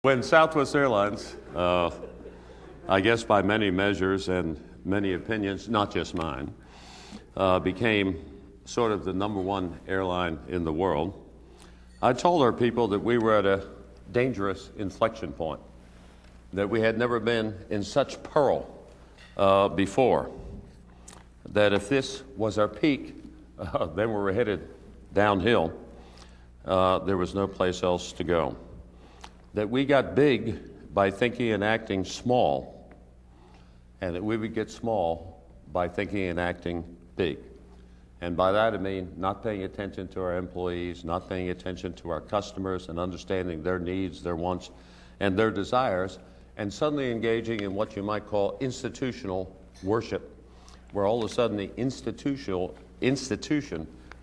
When Southwest Airlines, I guess by many measures and many opinions, not just mine, became sort of the number one airline in the world, I told our people that we were at a dangerous inflection point, that we had never been in such peril before, that if this was our peak, then we were headed downhill. There was no place else to go. That we got big by thinking and acting small, and that we would get small by thinking and acting big. And by that I mean not paying attention to our employees, not paying attention to our customers and understanding their needs, their wants, and their desires, and suddenly engaging in what you might call institutional worship, where all of a sudden the institution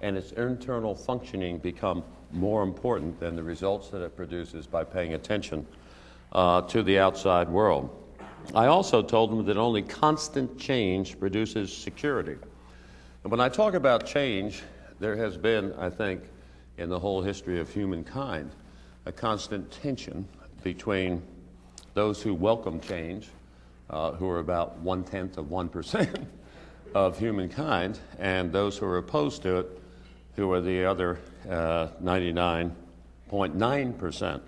and its internal functioning become more important than the results that it produces by paying attention to the outside world. I also told them that only constant change produces security. And when I talk about change, there has been, I think, in the whole history of humankind, a constant tension between those who welcome change, who are about 0.1% of humankind, and those who are opposed to it, who are the other 99.9%.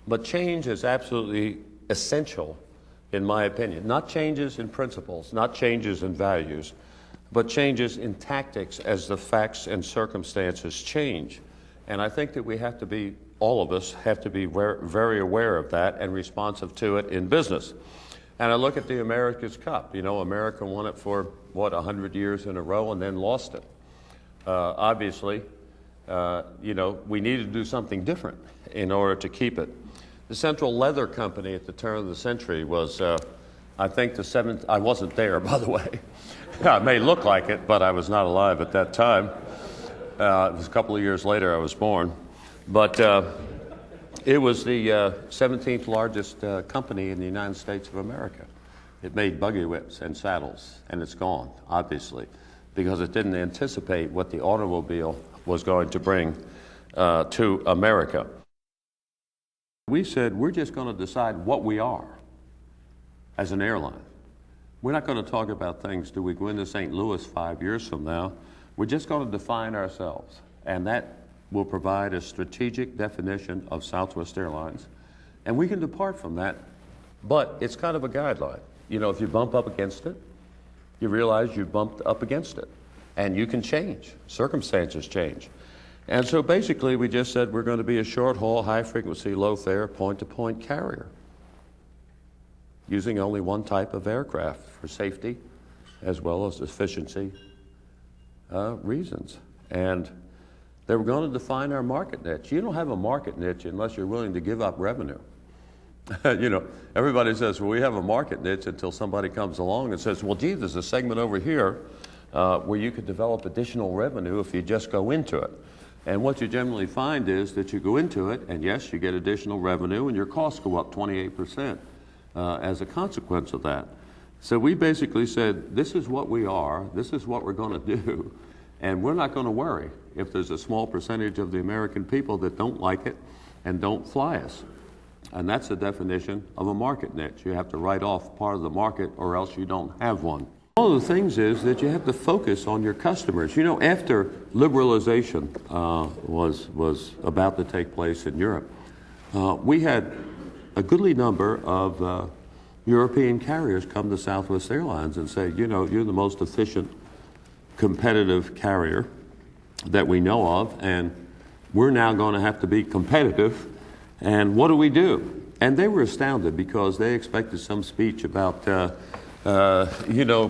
But change is absolutely essential, in my opinion. Not changes in principles, not changes in values, but changes in tactics as the facts and circumstances change. And I think that we have to be, all of us have to be very aware of that and responsive to it in business. And I look at the America's Cup. You know, America won it for, 100 years in a row and then lost it. Obviously, we needed to do something different in order to keep it. The Central Leather Company at the turn of the century was, I think, the seventh. I wasn't there, by the way. It may look like it, but I was not alive at that time. It was a couple of years later I was born. But it was the 17th largest company in the United States of America. It made buggy whips and saddles, and it's gone, obviously, because it didn't anticipate what the automobile was going to bring to America. We said, we're just going to decide what we are as an airline. We're not going to talk about things, do we go into St. Louis 5 years from now? We're just going to define ourselves, and that will provide a strategic definition of Southwest Airlines. And we can depart from that, but it's kind of a guideline. You know, if you bump up against it, you realize you bumped up against it, and you can change. Circumstances change. And so basically we just said we're going to be a short-haul, high-frequency, low-fare, point-to-point carrier, using only one type of aircraft for safety as well as efficiency reasons. And they were going to define our market niche. You don't have a market niche unless you're willing to give up revenue. Everybody says, well, we have a market niche until somebody comes along and says, well, gee, there's a segment over here where you could develop additional revenue if you just go into it. And what you generally find is that you go into it, and yes, you get additional revenue, and your costs go up 28% as a consequence of that. So we basically said, this is what we are, this is what we're going to do, and we're not going to worry if there's a small percentage of the American people that don't like it and don't fly us. And that's the definition of a market niche. You have to write off part of the market or else you don't have one. One of the things is that you have to focus on your customers. You know, after liberalization was about to take place in Europe, we had a goodly number of European carriers come to Southwest Airlines and say, you know, you're the most efficient, competitive carrier that we know of, and we're now going to have to be competitive. And what do we do? And they were astounded because they expected some speech about,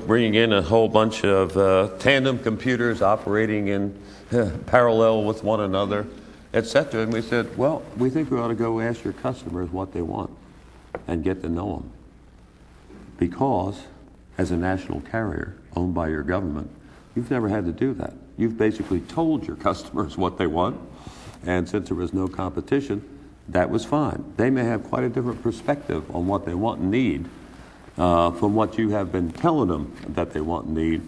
bringing in a whole bunch of tandem computers operating in parallel with one another, etc. And we said, well, we think we ought to go ask your customers what they want and get to know them. Because as a national carrier owned by your government, you've never had to do that. You've basically told your customers what they want, and since there was no competition, that was fine. They may have quite a different perspective on what they want and need from what you have been telling them that they want and need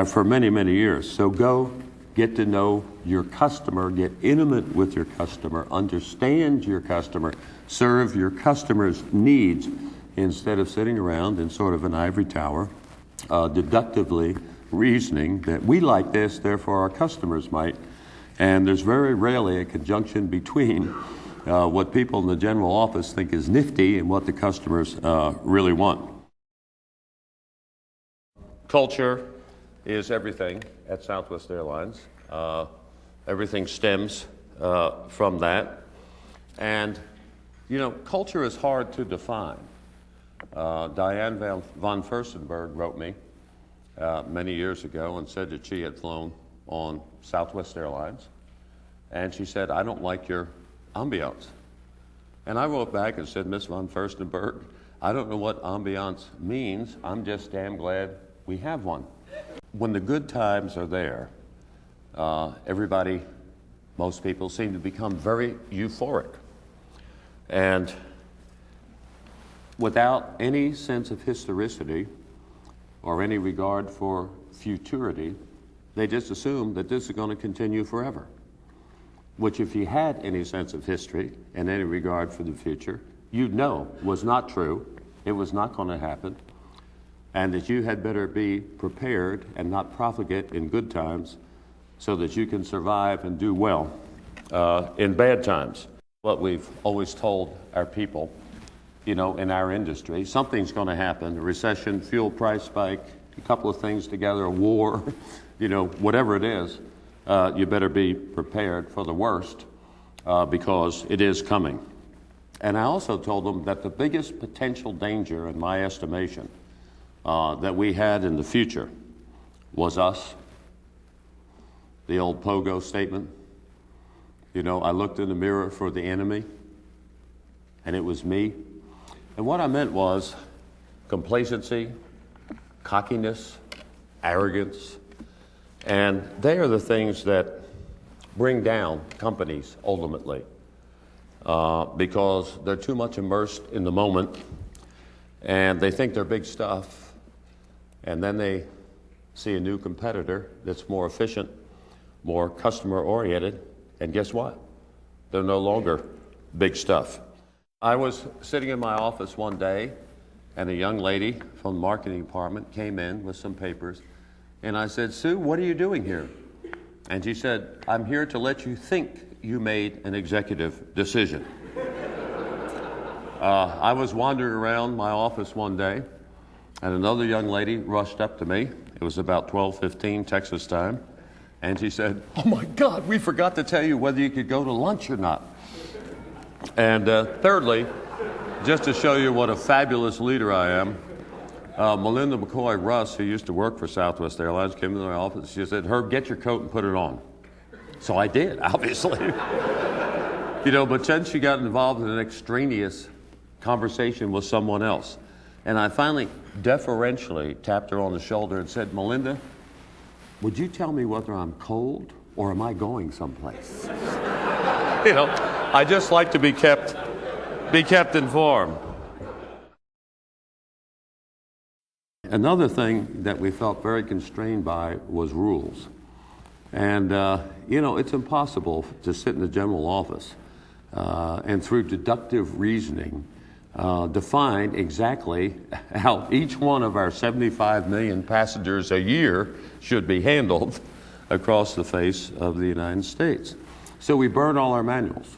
for many, many years. So go get to know your customer, get intimate with your customer, understand your customer, serve your customer's needs, instead of sitting around in sort of an ivory tower, deductively reasoning that we like this, therefore our customers might. And there's very rarely a conjunction between what people in the general office think is nifty and what the customers really want. Culture is everything at Southwest Airlines. Everything stems from that. And, you know, culture is hard to define. Diane von Furstenberg wrote me many years ago and said that she had flown on Southwest Airlines. And she said, I don't like your ambiance. And I wrote back and said, Miss von Furstenberg, I don't know what ambiance means. I'm just damn glad we have one. When the good times are there, everybody, most people seem to become very euphoric. And without any sense of historicity or any regard for futurity, they just assume that this is going to continue forever. Which, if you had any sense of history and any regard for the future, you'd know was not true, it was not going to happen, and that you had better be prepared and not profligate in good times so that you can survive and do well in bad times. What we've always told our people, you know, in our industry, something's going to happen, a recession, fuel price spike, a couple of things together, a war, you know, whatever it is, you better be prepared for the worst because it is coming. And I also told them that the biggest potential danger, in my estimation, that we had in the future was us. The old pogo statement. You know, I looked in the mirror for the enemy, and it was me. And what I meant was complacency, cockiness, arrogance, and they are the things that bring down companies ultimately because they're too much immersed in the moment and they think they're big stuff, and then they see a new competitor that's more efficient, more customer oriented, and guess what? They're no longer big stuff. I was sitting in my office one day and a young lady from the marketing department came in with some papers, and I said, Sue, what are you doing here? And she said, I'm here to let you think you made an executive decision. I was wandering around my office one day, and another young lady rushed up to me. It was about 12:15 Texas time, and she said, oh my God, we forgot to tell you whether you could go to lunch or not. And thirdly, just to show you what a fabulous leader I am, Melinda McCoy Russ, who used to work for Southwest Airlines, came into my office. She said, Herb, get your coat and put it on. So I did, obviously. You know, but then she got involved in an extraneous conversation with someone else. And I finally deferentially tapped her on the shoulder and said, Melinda, would you tell me whether I'm cold or am I going someplace? You know, I just like to be kept informed. Another thing that we felt very constrained by was rules. And, you know, it's impossible to sit in the general office and through deductive reasoning define exactly how each one of our 75 million passengers a year should be handled across the face of the United States. So we burned all our manuals.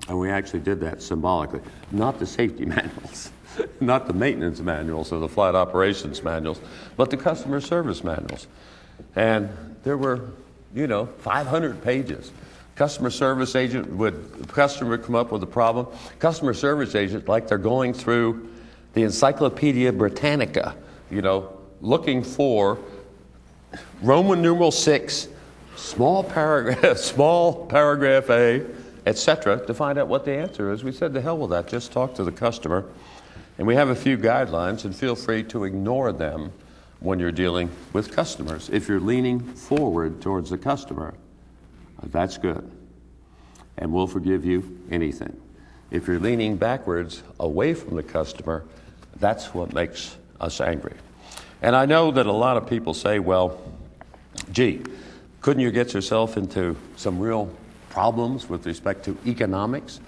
And we actually did that symbolically. Not the safety manuals, not the maintenance manuals or the flight operations manuals, but the customer service manuals. And there were, you know, 500 pages. Customer service agent customer would come up with a problem. Customer service agent, like they're going through the Encyclopedia Britannica, you know, looking for Roman numeral 6, small paragraph A, etc., to find out what the answer is. We said, to hell with that, just talk to the customer. And we have a few guidelines, and feel free to ignore them when you're dealing with customers. If you're leaning forward towards the customer, that's good, and we'll forgive you anything. If you're leaning backwards away from the customer, that's what makes us angry. And I know that a lot of people say, well, gee, couldn't you get yourself into some real problems with respect to economics?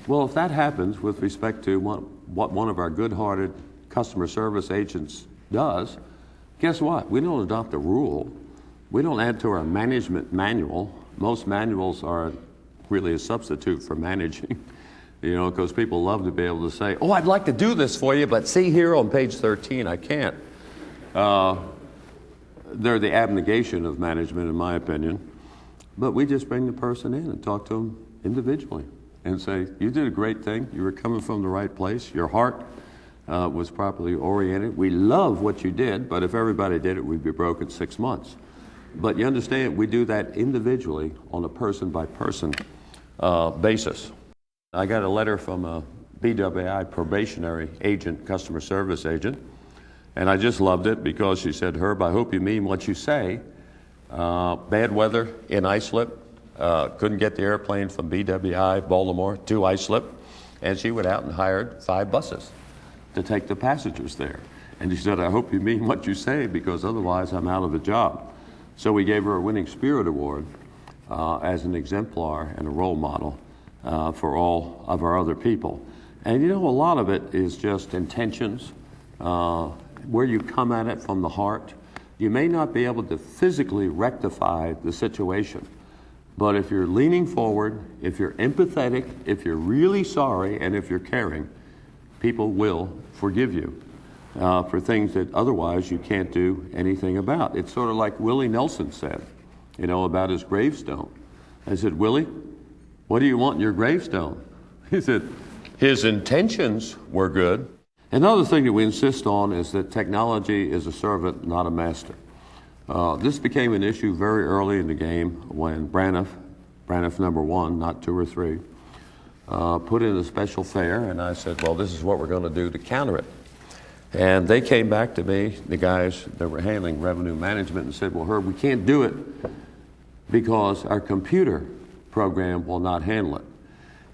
Well, if that happens with respect to what one of our good-hearted customer service agents does, guess what? We don't adopt a rule. We don't add to our management manual. Most manuals are really a substitute for managing, because people love to be able to say, oh, I'd like to do this for you, but see here on page 13, I can't. They're the abnegation of management, in my opinion. But we just bring the person in and talk to them individually and say, you did a great thing. You were coming from the right place. Your heart was properly oriented. We love what you did, but if everybody did it, we'd be broke in 6 months. But you understand, we do that individually on a person-by-person basis. I got a letter from a BWI probationary agent, customer service agent, and I just loved it because she said, Herb, I hope you mean what you say. Bad weather in Islip, couldn't get the airplane from BWI, Baltimore, to Islip, and she went out and hired 5 buses to take the passengers there. And she said, I hope you mean what you say, because otherwise I'm out of a job. So we gave her a Winning Spirit Award as an exemplar and a role model for all of our other people. And a lot of it is just intentions, where you come at it from the heart. You may not be able to physically rectify the situation, but if you're leaning forward, if you're empathetic, if you're really sorry, and if you're caring, people will forgive you for things that otherwise you can't do anything about. It's sort of like Willie Nelson said, about his gravestone. I said, Willie, what do you want in your gravestone? He said, his intentions were good. Another thing that we insist on is that technology is a servant, not a master. This became an issue very early in the game when Braniff number 1, not 2 or 3, put in a special fare, and I said, well, this is what we're going to do to counter it. And they came back to me, the guys that were handling revenue management, and said, well, Herb, we can't do it because our computer program will not handle it.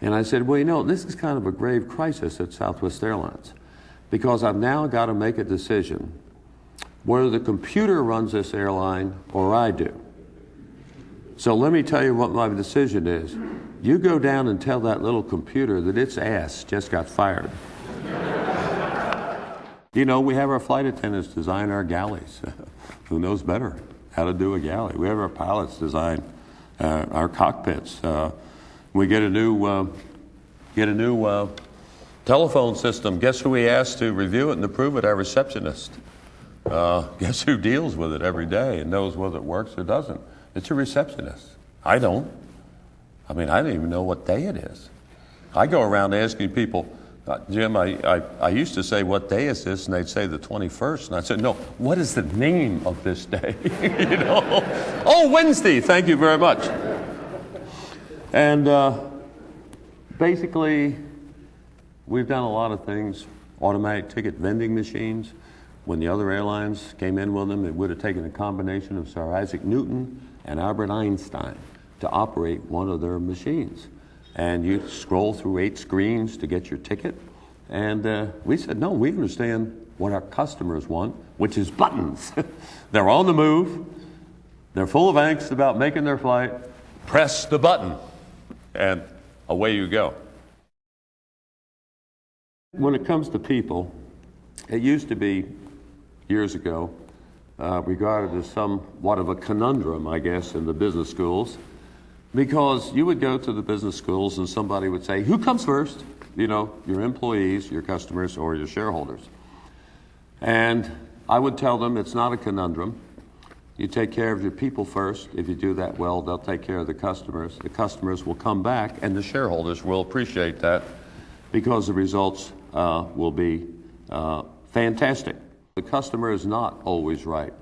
And I said, well, this is kind of a grave crisis at Southwest Airlines, because I've now got to make a decision whether the computer runs this airline or I do. So let me tell you what my decision is. You go down and tell that little computer that its ass just got fired. We have our flight attendants design our galleys. Who knows better how to do a galley? We have our pilots design our cockpits. We get a new telephone system. Guess who we asked to review it and approve it? Our receptionist. Guess who deals with it every day and knows whether it works or doesn't? It's a receptionist. I don't. I don't even know what day it is. I go around asking people, Jim, I used to say, what day is this? And they'd say the 21st. And I said, no, what is the name of this day? Oh, Wednesday. Thank you very much. And basically, we've done a lot of things. Automatic ticket vending machines. When the other airlines came in with them, it would have taken a combination of Sir Isaac Newton and Albert Einstein to operate one of their machines. And you scroll through 8 screens to get your ticket. And we said, no, we understand what our customers want, which is buttons. They're on the move. They're full of angst about making their flight. Press the button, and away you go. When it comes to people, it used to be, years ago, regarded as somewhat of a conundrum, I guess, in the business schools, because you would go to the business schools and somebody would say, who comes first? Your employees, your customers, or your shareholders. And I would tell them it's not a conundrum. You take care of your people first. If you do that well, they'll take care of the customers. The customers will come back, and the shareholders will appreciate that because the results will be fantastic. The customer is not always right.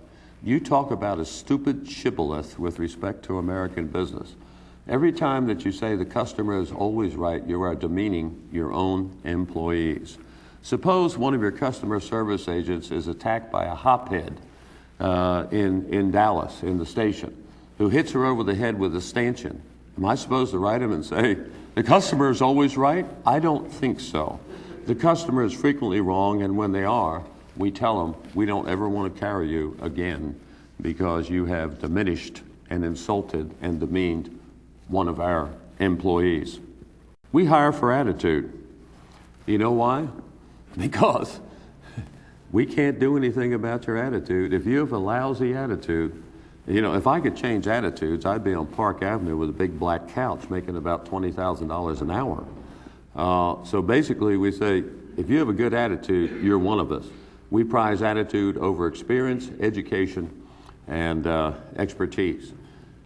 You talk about a stupid shibboleth with respect to American business. Every time that you say the customer is always right, you are demeaning your own employees. Suppose one of your customer service agents is attacked by a hophead in Dallas, in the station, who hits her over the head with a stanchion. Am I supposed to write him and say, the customer is always right? I don't think so. The customer is frequently wrong, and when they are, we tell them we don't ever want to carry you again because you have diminished and insulted and demeaned one of our employees. We hire for attitude. You know why? Because we can't do anything about your attitude. If you have a lousy attitude, you know, if I could change attitudes, I'd be on Park Avenue with a big black couch making about $20,000 an hour. So basically we say, if you have a good attitude, you're one of us. We prize attitude over experience, education, and expertise.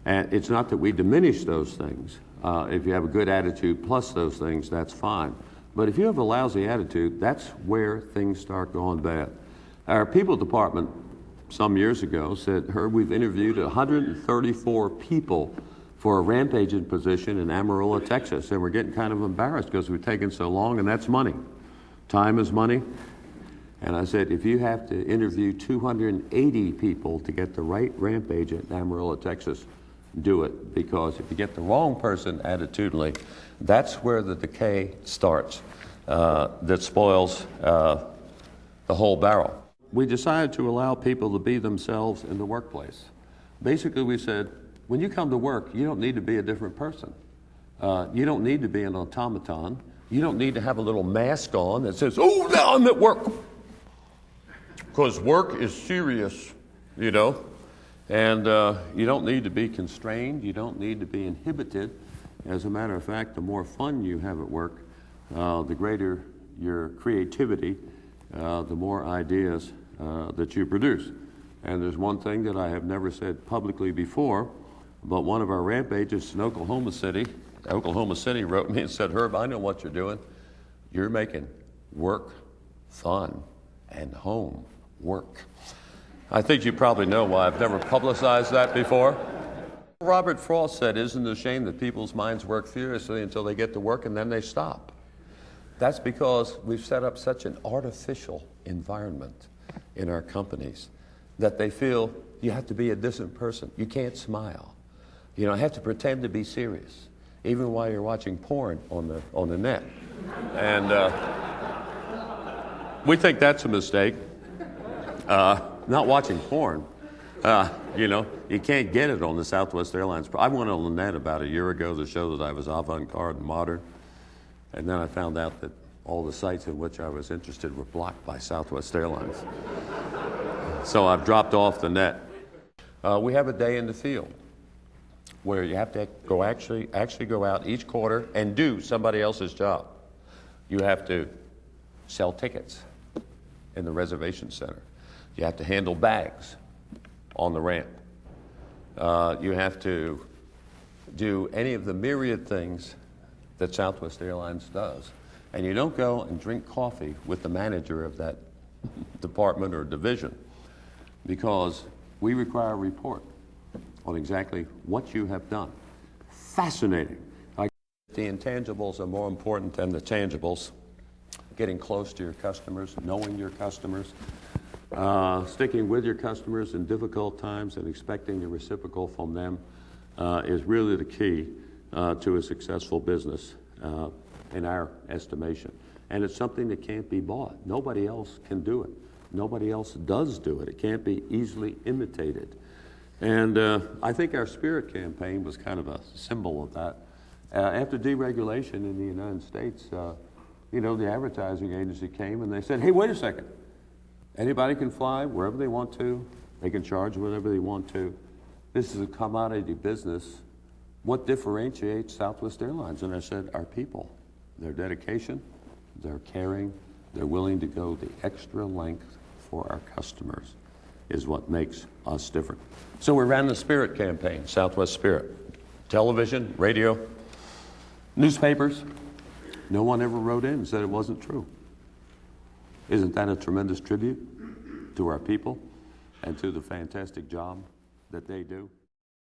And it's not that we diminish those things. If you have a good attitude plus those things, that's fine. But if you have a lousy attitude, that's where things start going bad. Our people department some years ago said, Herb, we've interviewed 134 people for a ramp agent position in Amarillo, Texas, and we're getting kind of embarrassed because we've taken so long, and that's money. Time is money. And I said, if you have to interview 280 people to get the right ramp agent in Amarillo, Texas, do it. Because if you get the wrong person attitudinally, that's where the decay starts that spoils the whole barrel. We decided to allow people to be themselves in the workplace. Basically, we said, when you come to work, you don't need to be a different person. You don't need to be an automaton. You don't need to have a little mask on that says, oh, now I'm at work. Because work is serious, you know. And you don't need to be constrained. You don't need to be inhibited. As a matter of fact, the more fun you have at work, the greater your creativity, the more ideas that you produce. And there's one thing that I have never said publicly before, but one of our ramp agents in Oklahoma City wrote me and said, Herb, I know what you're doing. You're making work fun and home work. I think you probably know why I've never publicized that before. Robert Frost said, isn't it a shame that people's minds work furiously until they get to work and then they stop? That's because we've set up such an artificial environment in our companies that they feel you have to be a distant person. You can't smile. You know, I have to pretend to be serious, even while you're watching porn on the net. And we think that's a mistake. Not watching porn. You know, you can't get it on the Southwest Airlines. I went on the net about a year ago to show that I was avant-garde and modern. And then I found out that all the sites in which I was interested were blocked by Southwest Airlines. So I've dropped off the net. We have a day in the field where you have to go actually go out each quarter and do somebody else's job. You have to sell tickets in the reservation center. You have to handle bags on the ramp. You have to do any of the myriad things that Southwest Airlines does. And you don't go and drink coffee with the manager of that department or division, because we require a report on exactly what you have done. Fascinating. The intangibles are more important than the tangibles. Getting close to your customers, knowing your customers, sticking with your customers in difficult times and expecting the reciprocal from them is really the key to a successful business in our estimation. And it's something that can't be bought. Nobody else can do it. Nobody else does do it. It can't be easily imitated. And I think our Spirit campaign was kind of a symbol of that. After deregulation in the United States, you know, the advertising agency came and they said, hey, wait a second. Anybody can fly wherever they want to. They can charge whatever they want to. This is a commodity business. What differentiates Southwest Airlines? And I said, our people, their dedication, their caring, they're willing to go the extra length for our customers is what makes us different. So we ran the Spirit campaign, Southwest Spirit. Television, radio, newspapers. No one ever wrote in and said it wasn't true. Isn't that a tremendous tribute to our people and to the fantastic job that they do?